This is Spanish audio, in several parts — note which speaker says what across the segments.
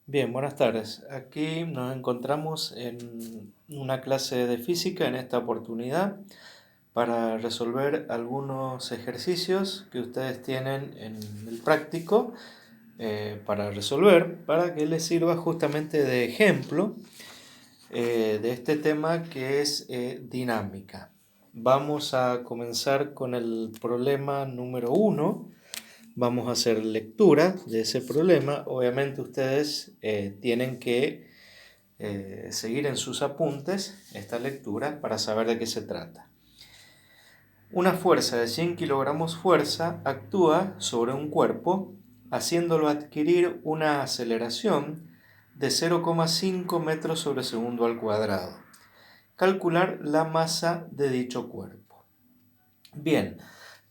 Speaker 1: Bien, buenas tardes. Aquí nos encontramos en una clase de física en esta oportunidad para resolver algunos ejercicios que ustedes tienen en el práctico para resolver, para que les sirva justamente de ejemplo de este tema que es dinámica. Vamos a comenzar con el problema número 1. Vamos a hacer lectura de ese problema. Obviamente ustedes tienen que seguir en sus apuntes esta lectura para saber de qué se trata. Una fuerza de 100 kilogramos fuerza actúa sobre un cuerpo haciéndolo adquirir una aceleración de 0,5 metros sobre segundo al cuadrado. Calcular la masa de dicho cuerpo. Bien,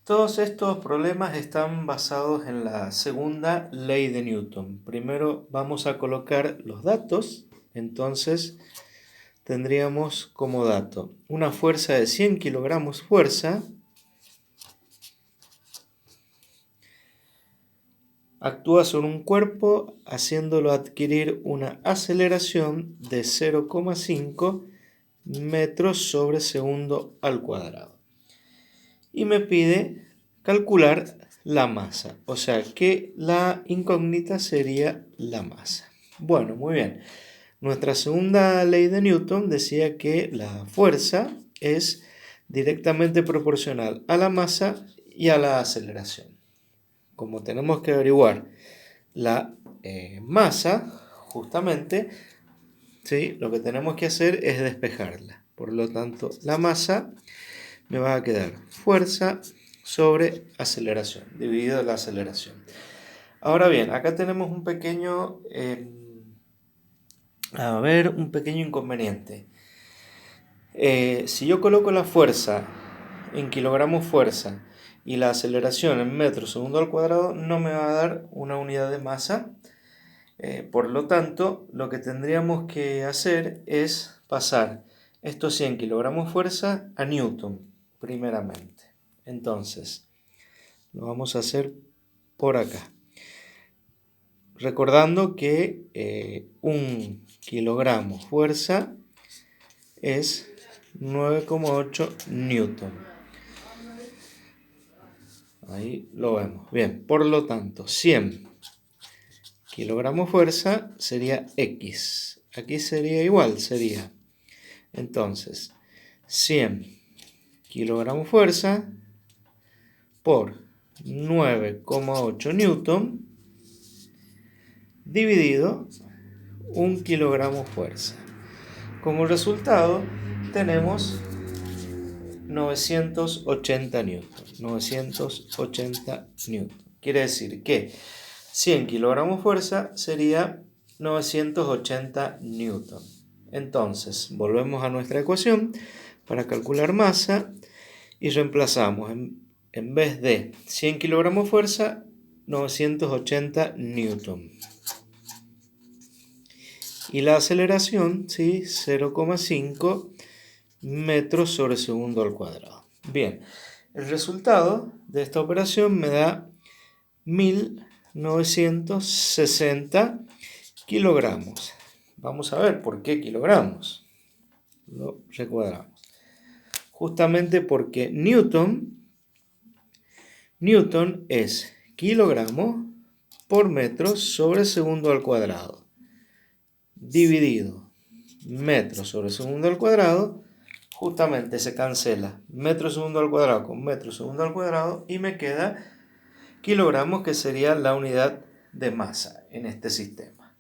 Speaker 1: todos estos problemas están basados en la segunda ley de Newton. Primero vamos a colocar los datos. Entonces tendríamos como dato una fuerza de 100 kilogramos fuerza actúa sobre un cuerpo haciéndolo adquirir una aceleración de 0,5 metros sobre segundo al cuadrado. Y me pide calcular la masa, o sea que la incógnita sería la masa. Bueno, muy bien. Nuestra segunda ley de Newton decía que la fuerza es directamente proporcional a la masa y a la aceleración. Como tenemos que averiguar la masa, justamente, ¿sí? Lo que tenemos que hacer es despejarla. Por lo tanto, la masa me va a quedar fuerza sobre aceleración, dividido la aceleración. Ahora bien, acá tenemos un pequeño, un pequeño inconveniente. Si yo coloco la fuerza en kilogramos fuerza y la aceleración en metros segundo al cuadrado, no me va a dar una unidad de masa. Por lo tanto, lo que tendríamos que hacer es pasar estos 100 kilogramos fuerza a Newton, primeramente. Entonces, lo vamos a hacer por acá. Recordando que 1 kilogramo fuerza es 9,8 newton. Ahí lo vemos. Bien, por lo tanto, 100 kilogramos fuerza sería X. Aquí sería igual, sería. Entonces, 100 kilogramos fuerza por 9,8 newton dividido 1 kilogramo fuerza. Como resultado tenemos 980 newton. 980 newton. Quiere decir que 100 kilogramos fuerza sería 980 newton. Entonces, volvemos a nuestra ecuación para calcular masa y reemplazamos en vez de 100 kilogramos fuerza, 980 newton. Y la aceleración, ¿sí? 0,5 metros sobre segundo al cuadrado. Bien, el resultado de esta operación me da 1960 kilogramos. Vamos a ver por qué kilogramos. Lo recuadramos. Justamente porque Newton es kilogramo por metro sobre segundo al cuadrado. Dividido metro sobre segundo al cuadrado, justamente se cancela metro segundo al cuadrado con metro segundo al cuadrado y me queda kilogramos, que sería la unidad de masa en este sistema.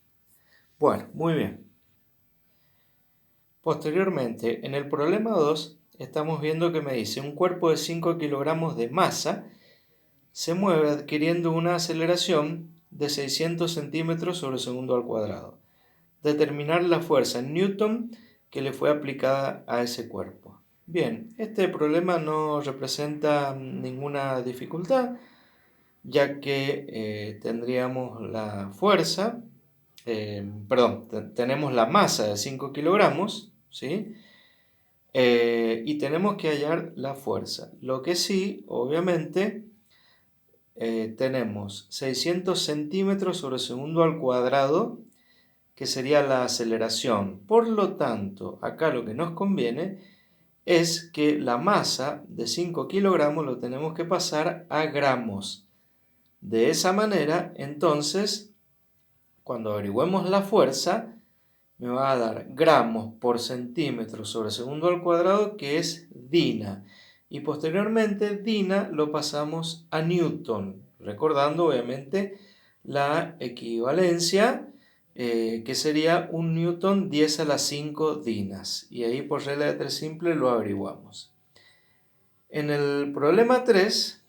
Speaker 1: Bueno, muy bien. Posteriormente, en el problema 2, estamos viendo que me dice un cuerpo de 5 kilogramos de masa se mueve adquiriendo una aceleración de 600 centímetros sobre segundo al cuadrado. Determinar la fuerza en Newton que le fue aplicada a ese cuerpo. Bien, este problema no representa ninguna dificultad, ya que tendríamos la fuerza, tenemos la masa de 5 kilogramos, ¿sí? Y tenemos que hallar la fuerza. Lo que sí, obviamente, tenemos 600 centímetros sobre segundo al cuadrado que sería la aceleración. Por lo tanto, acá lo que nos conviene es que la masa de 5 kilogramos lo tenemos que pasar a gramos. De esa manera, entonces, cuando averigüemos la fuerza, me va a dar gramos por centímetro sobre segundo al cuadrado, que es Dina. Y posteriormente, Dina lo pasamos a Newton, recordando obviamente la equivalencia, que sería un Newton 10 a la 5 dinas. Y ahí por regla de 3 simple lo averiguamos. En el problema 3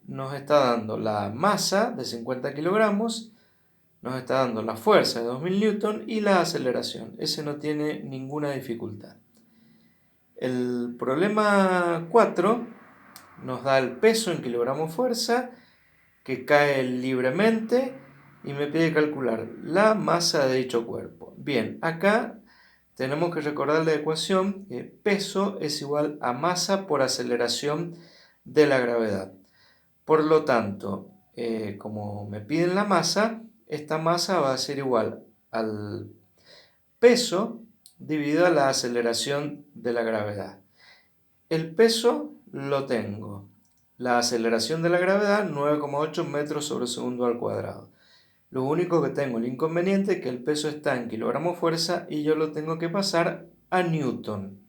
Speaker 1: nos está dando la masa de 50 kilogramos, nos está dando la fuerza de 2000 newton y la aceleración. Ese no tiene ninguna dificultad. El problema 4 nos da el peso en kilogramos fuerza, que cae libremente, y me pide calcular la masa de dicho cuerpo. Bien, acá tenemos que recordar la ecuación que peso es igual a masa por aceleración de la gravedad. Por lo tanto, como me piden la masa, esta masa va a ser igual al peso dividido a la aceleración de la gravedad. El peso lo tengo. La aceleración de la gravedad, 9,8 metros sobre segundo al cuadrado. Lo único que tengo, el inconveniente, es que el peso está en kilogramos fuerza y yo lo tengo que pasar a newton,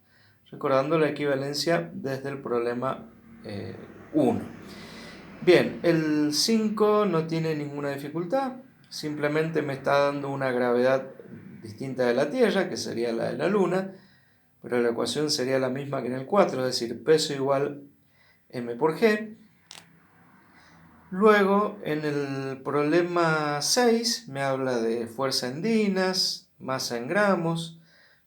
Speaker 1: recordando la equivalencia desde el problema 1. Bien, el 5 no tiene ninguna dificultad, simplemente me está dando una gravedad distinta de la Tierra, que sería la de la Luna, pero la ecuación sería la misma que en el 4, es decir, peso igual m por g. Luego, en el problema 6, me habla de fuerza en dinas, masa en gramos,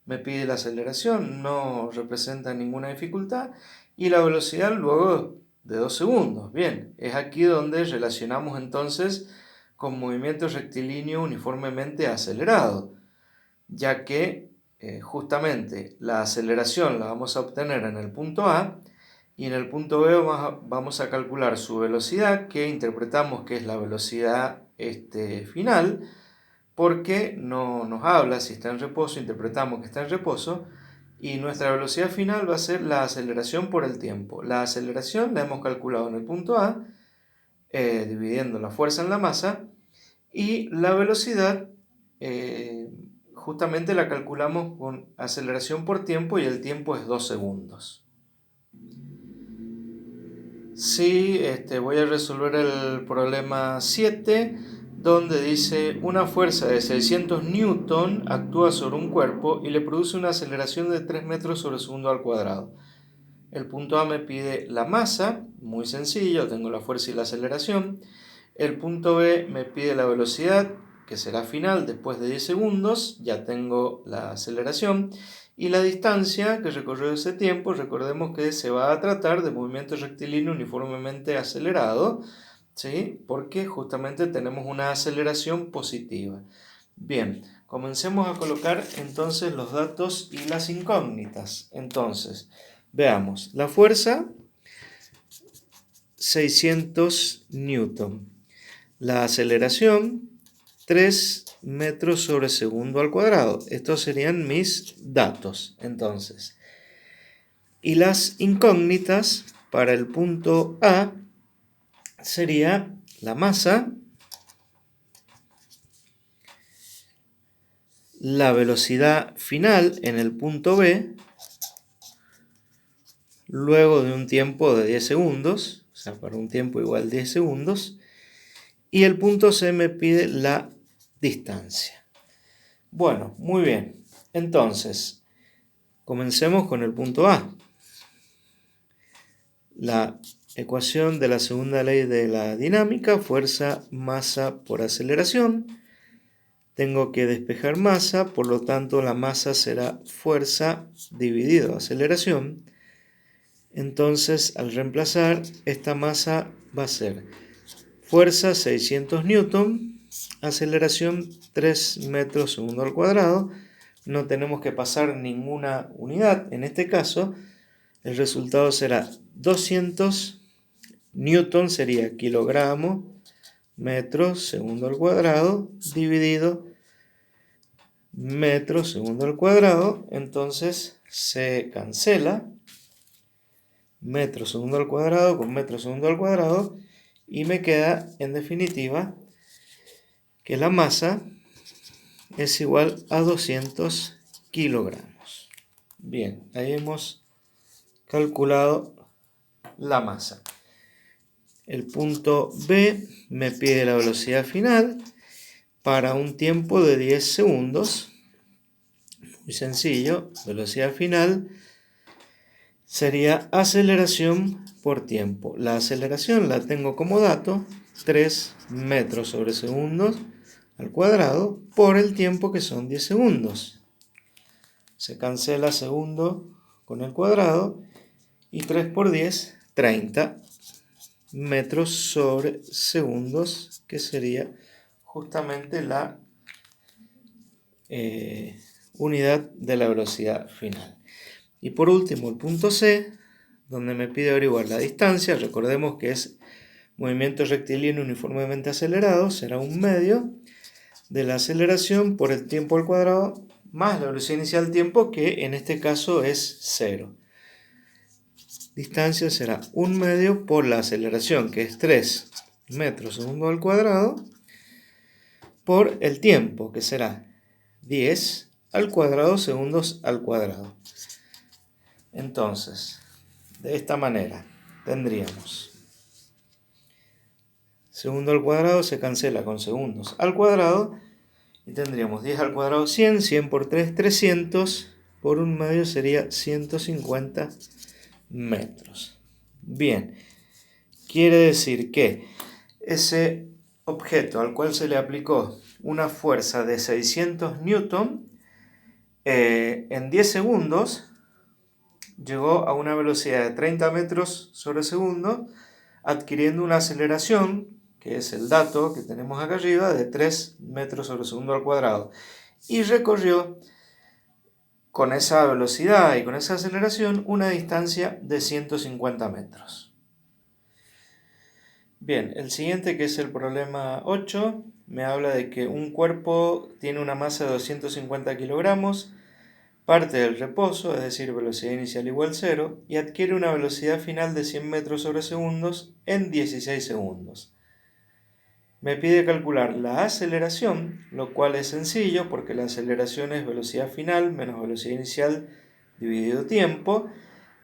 Speaker 1: me pide la aceleración, no representa ninguna dificultad, y la velocidad luego de 2 segundos. Bien, es aquí donde relacionamos entonces con movimiento rectilíneo uniformemente acelerado, ya que justamente la aceleración la vamos a obtener en el punto A, y en el punto B vamos a calcular su velocidad, que interpretamos que es la velocidad final, porque no nos habla si está en reposo, interpretamos que está en reposo, y nuestra velocidad final va a ser la aceleración por el tiempo. La aceleración la hemos calculado en el punto A, dividiendo la fuerza en la masa, y la velocidad justamente la calculamos con aceleración por tiempo, y el tiempo es 2 segundos. Sí, voy a resolver el problema 7, donde dice una fuerza de 600 newton actúa sobre un cuerpo y le produce una aceleración de 3 metros sobre segundo al cuadrado. El punto A me pide la masa, muy sencillo, tengo la fuerza y la aceleración. El punto B me pide la velocidad, que será final después de 10 segundos, ya tengo la aceleración. Y la distancia que recorrió ese tiempo, recordemos que se va a tratar de movimiento rectilíneo uniformemente acelerado, ¿sí? Porque justamente tenemos una aceleración positiva. Bien, comencemos a colocar entonces los datos y las incógnitas. Entonces, veamos, la fuerza 600 newton, la aceleración 3 metros sobre segundo al cuadrado. Estos serían mis datos, entonces. Y las incógnitas para el punto A sería la masa, la velocidad final en el punto B, luego de un tiempo de 10 segundos, o sea, para un tiempo igual 10 segundos, y el punto C me pide la distancia. Bueno, muy bien. Entonces, comencemos con el punto A. La ecuación de la segunda ley de la dinámica, fuerza, masa por aceleración. Tengo que despejar masa, por lo tanto la masa será fuerza dividido aceleración. Entonces, al reemplazar, esta masa va a ser fuerza 600 newton, aceleración 3 metros segundo al cuadrado. No tenemos que pasar ninguna unidad. En este caso, el resultado será 200 newton, sería kilogramo metro segundo al cuadrado, dividido metros segundo al cuadrado, entonces se cancela metro segundo al cuadrado con metro segundo al cuadrado y me queda en definitiva que la masa es igual a 200 kilogramos. Bien, ahí hemos calculado la masa. El punto B me pide la velocidad final para un tiempo de 10 segundos. Muy sencillo, velocidad final sería aceleración por tiempo. La aceleración la tengo como dato 3 metros sobre segundos al cuadrado por el tiempo que son 10 segundos. Se cancela segundo con el cuadrado y 3 por 10, 30 metros sobre segundos, que sería justamente la unidad de la velocidad final. Y por último, el punto C, donde me pide averiguar la distancia. Recordemos que es movimiento rectilíneo uniformemente acelerado, será un medio de la aceleración por el tiempo al cuadrado más la velocidad inicial del tiempo, que en este caso es 0. Distancia será un medio por la aceleración, que es 3 metros segundo al cuadrado, por el tiempo, que será 10 al cuadrado segundos al cuadrado. Entonces, de esta manera tendríamos segundo al cuadrado se cancela con segundos al cuadrado y tendríamos 10 al cuadrado 100, 100 por 3, 300, por un medio sería 150 metros. Bien, quiere decir que ese objeto al cual se le aplicó una fuerza de 600 newton en 10 segundos llegó a una velocidad de 30 metros sobre segundo, adquiriendo una aceleración, que es el dato que tenemos acá arriba, de 3 metros sobre segundo al cuadrado. Y recorrió con esa velocidad y con esa aceleración una distancia de 150 metros. Bien, el siguiente, que es el problema 8, me habla de que un cuerpo tiene una masa de 250 kilogramos, parte del reposo, es decir, velocidad inicial igual 0, y adquiere una velocidad final de 100 metros sobre segundos en 16 segundos. Me pide calcular la aceleración, lo cual es sencillo porque la aceleración es velocidad final menos velocidad inicial dividido tiempo.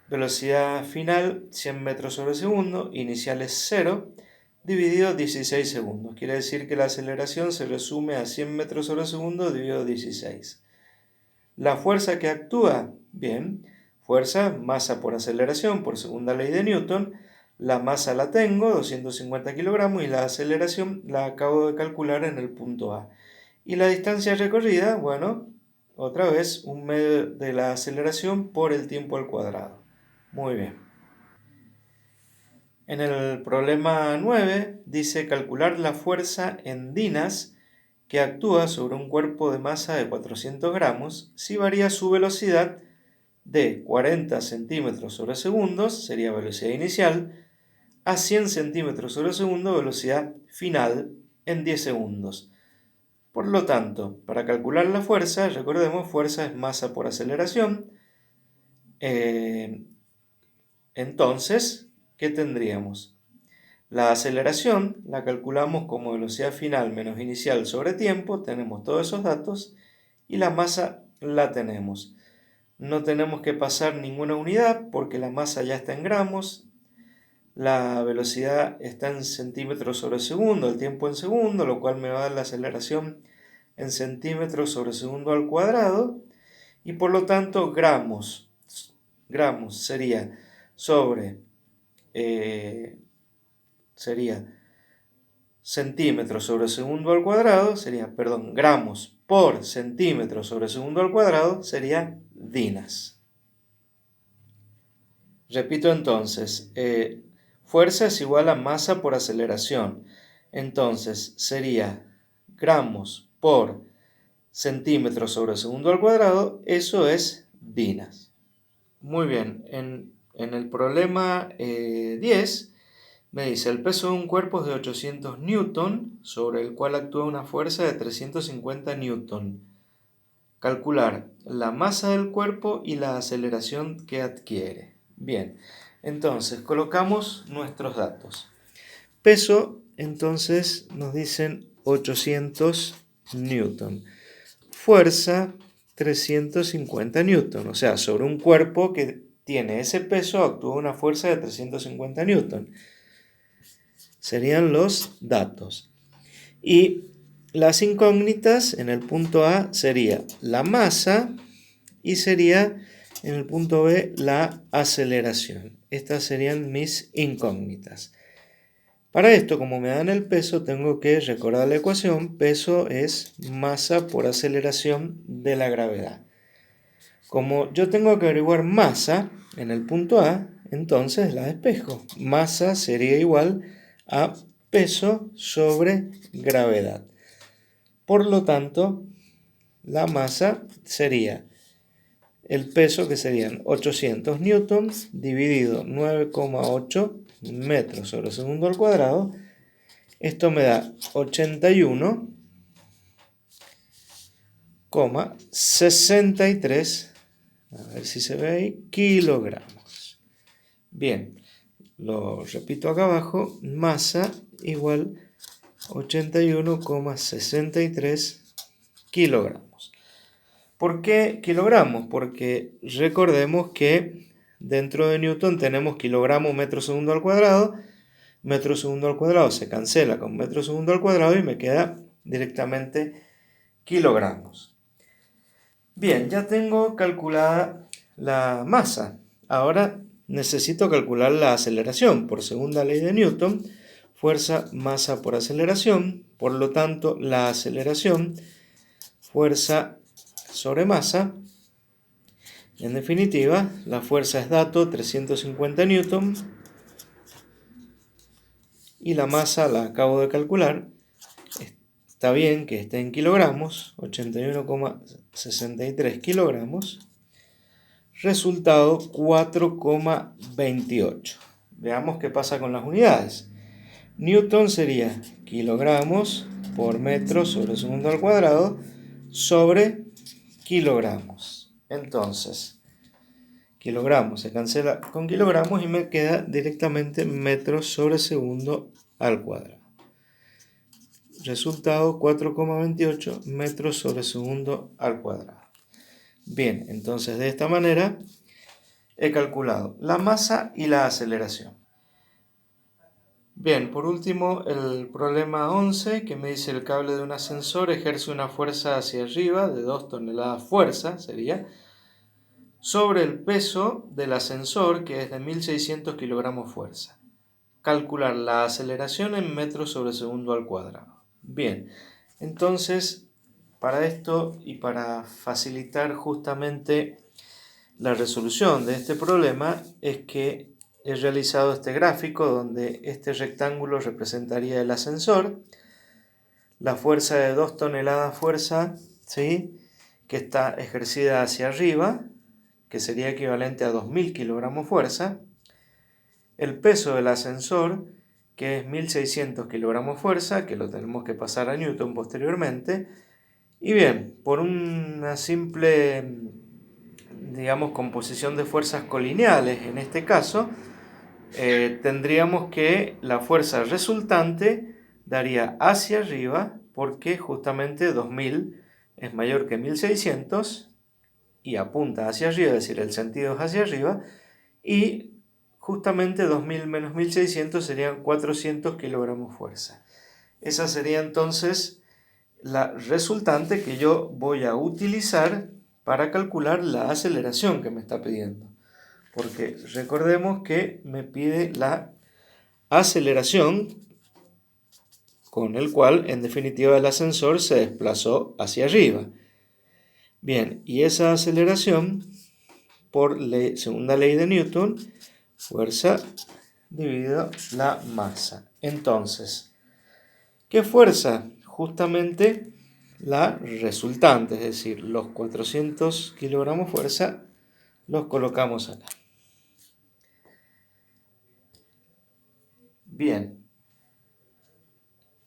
Speaker 1: Velocidad final 100 metros sobre segundo, inicial es 0, dividido 16 segundos. Quiere decir que la aceleración se resume a 100 metros sobre segundo dividido 16. La fuerza que actúa, bien, fuerza, masa por aceleración, por segunda ley de Newton. La masa la tengo, 250 kilogramos, y la aceleración la acabo de calcular en el punto A. Y la distancia recorrida, bueno, otra vez un medio de la aceleración por el tiempo al cuadrado. Muy bien. En el problema 9 dice calcular la fuerza en dinas que actúa sobre un cuerpo de masa de 400 gramos si varía su velocidad de 40 centímetros sobre segundos, sería velocidad inicial, a 100 centímetros sobre segundo, velocidad final, en 10 segundos. Por lo tanto, para calcular la fuerza, recordemos, fuerza es masa por aceleración. Entonces, ¿qué tendríamos? La aceleración la calculamos como velocidad final menos inicial sobre tiempo, tenemos todos esos datos, y la masa la tenemos. No tenemos que pasar ninguna unidad porque la masa ya está en gramos, la velocidad está en centímetros sobre segundo, el tiempo en segundo, lo cual me va a dar la aceleración en centímetros sobre segundo al cuadrado, y por lo tanto gramos sería sobre centímetros sobre segundo al cuadrado, gramos por centímetro sobre segundo al cuadrado, sería dinas. Repito entonces, fuerza es igual a masa por aceleración. Entonces sería gramos por centímetros sobre segundo al cuadrado, eso es dinas. Muy bien, en el problema 10 me dice el peso de un cuerpo es de 800 newton sobre el cual actúa una fuerza de 350 newton. calcular la masa del cuerpo y la aceleración que adquiere. Bien, entonces colocamos nuestros datos. Peso, entonces nos dicen 800 newton. Fuerza, 350 newton. O sea, sobre un cuerpo que tiene ese peso actúa una fuerza de 350 newton. Serían los datos. Y las incógnitas en el punto A sería la masa y sería en el punto B la aceleración. Estas serían mis incógnitas. Para esto, como me dan el peso, tengo que recordar la ecuación. Peso es masa por aceleración de la gravedad. Como yo tengo que averiguar masa en el punto A, entonces la despejo. Masa sería igual a peso sobre gravedad. Por lo tanto, la masa sería el peso, que serían 800 newtons dividido 9,8 metros sobre segundo al cuadrado. Esto me da 81,63, a ver si se ve ahí, kilogramos. Bien, lo repito acá abajo, masa igual 81,63 kilogramos. ¿Por qué kilogramos? Porque recordemos que dentro de Newton tenemos kilogramo metro segundo al cuadrado. Metro segundo al cuadrado se cancela con metro segundo al cuadrado y me queda directamente kilogramos. Bien, ya tengo calculada la masa. Ahora necesito calcular la aceleración. Por segunda ley de Newton, fuerza, masa por aceleración. Por lo tanto, la aceleración, fuerza sobre masa. En definitiva, la fuerza es dato, 350 newton. Y la masa la acabo de calcular. Está bien que esté en kilogramos, 81,63 kilogramos. Resultado 4,28. Veamos qué pasa con las unidades. Newton sería kilogramos por metro sobre segundo al cuadrado sobre kilogramos. Entonces, kilogramos se cancela con kilogramos y me queda directamente metros sobre segundo al cuadrado. Resultado 4,28 metros sobre segundo al cuadrado. Bien, entonces de esta manera he calculado la masa y la aceleración. Bien, por último el problema 11, que me dice el cable de un ascensor ejerce una fuerza hacia arriba de 2 toneladas fuerza, sería, sobre el peso del ascensor, que es de 1600 kilogramos fuerza. Calcular la aceleración en metros sobre segundo al cuadrado. Bien, entonces para esto y para facilitar justamente la resolución de este problema es que he realizado este gráfico donde este rectángulo representaría el ascensor, la fuerza de 2 toneladas fuerza, ¿sí?, que está ejercida hacia arriba, que sería equivalente a 2000 kilogramos fuerza, el peso del ascensor, que es 1600 kilogramos fuerza, que lo tenemos que pasar a Newton posteriormente. Y bien, por una simple, digamos, composición de fuerzas colineales, en este caso, tendríamos que la fuerza resultante daría hacia arriba, porque justamente 2000 es mayor que 1600 y apunta hacia arriba, es decir, el sentido es hacia arriba, y justamente 2000 menos 1600 serían 400 kilogramos fuerza. Esa sería entonces la resultante que yo voy a utilizar para calcular la aceleración que me está pidiendo. Porque recordemos que me pide la aceleración con el cual en definitiva el ascensor se desplazó hacia arriba. Bien, y esa aceleración por segunda ley de Newton, fuerza dividido la masa. Entonces, ¿qué fuerza? Justamente la resultante, es decir, los 400 kilogramos fuerza los colocamos acá. Bien,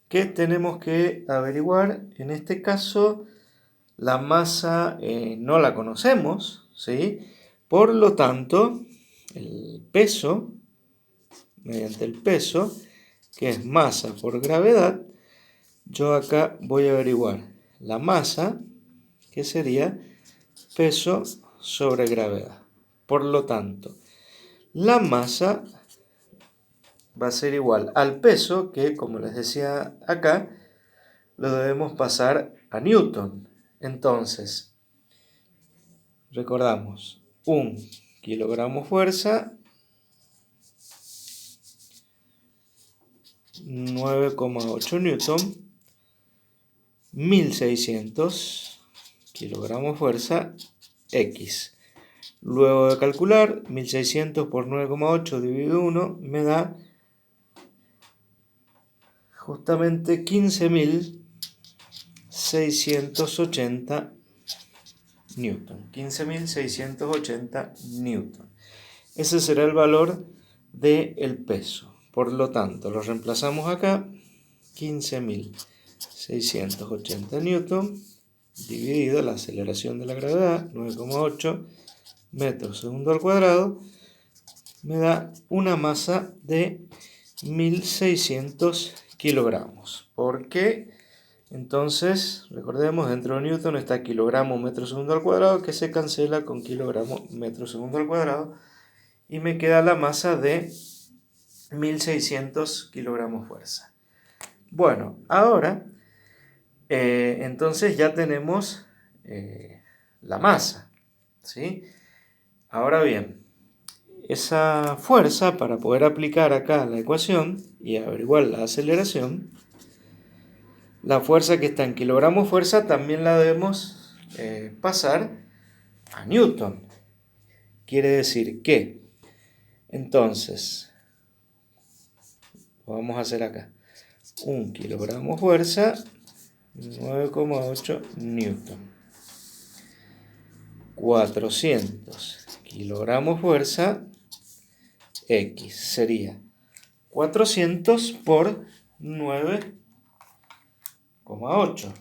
Speaker 1: ¿qué tenemos que averiguar? En este caso, La masa no la conocemos, ¿sí? Por lo tanto, el peso, mediante el peso, que es masa por gravedad, yo acá voy a averiguar la masa, que sería peso sobre gravedad. Por lo tanto, la masa va a ser igual al peso, que como les decía acá, lo debemos pasar a Newton. Entonces, recordamos, 1 kilogramo fuerza, 9,8 newton, 1600 kilogramos fuerza, X. Luego de calcular, 1600 por 9,8 dividido 1 me da justamente 15.680 newton. 15.680 newton. Ese será el valor del peso. Por lo tanto, lo reemplazamos acá. 15.680 newton dividido la aceleración de la gravedad, 9,8 metros segundo al cuadrado, me da una masa de 1.600 kilogramos. ¿Por qué? Entonces, recordemos, dentro de Newton está kilogramo metro segundo al cuadrado, que se cancela con kilogramo metro segundo al cuadrado, y me queda la masa de 1.600 kilogramos fuerza. Bueno, ahora, entonces ya tenemos la masa, ¿sí? Ahora bien, esa fuerza, para poder aplicar acá la ecuación y averiguar la aceleración, la fuerza que está en kilogramos fuerza también la debemos pasar a Newton. Quiere decir que, entonces, lo vamos a hacer acá. 1 kilogramo fuerza, 9,8 newton. 400 kilogramos fuerza, X. Sería 400 por 9,8.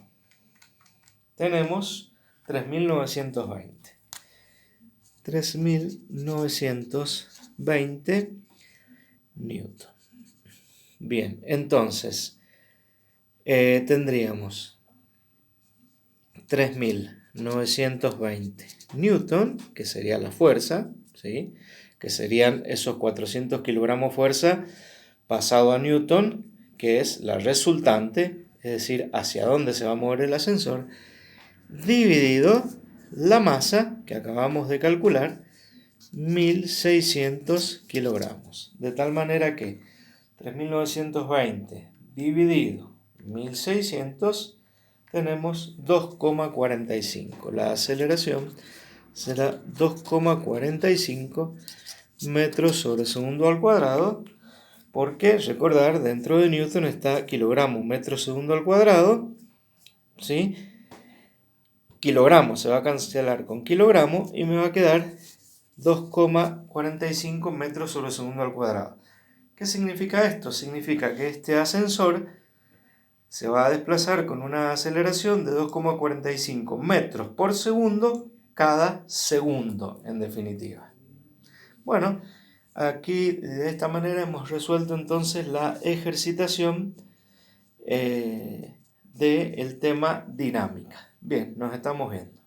Speaker 1: Tenemos 3.920. 3.920 newton. Bien, entonces tendríamos 3.920 newton, que sería la fuerza, ¿sí? Que serían esos 400 kilogramos fuerza pasado a newton, que es la resultante, es decir, hacia dónde se va a mover el ascensor, dividido la masa que acabamos de calcular, 1.600 kilogramos. De tal manera que 3.920 dividido 1.600 tenemos 2,45. La aceleración será 2,45 metros sobre segundo al cuadrado, porque recordar, dentro de Newton está kilogramo metro segundo al cuadrado, ¿sí? Kilogramo se va a cancelar con kilogramo y me va a quedar 2,45 metros sobre segundo al cuadrado. ¿Qué significa esto? Significa que este ascensor se va a desplazar con una aceleración de 2,45 metros por segundo cada segundo, en definitiva. Bueno, aquí de esta manera hemos resuelto entonces la ejercitación del tema dinámica. Bien, nos estamos viendo.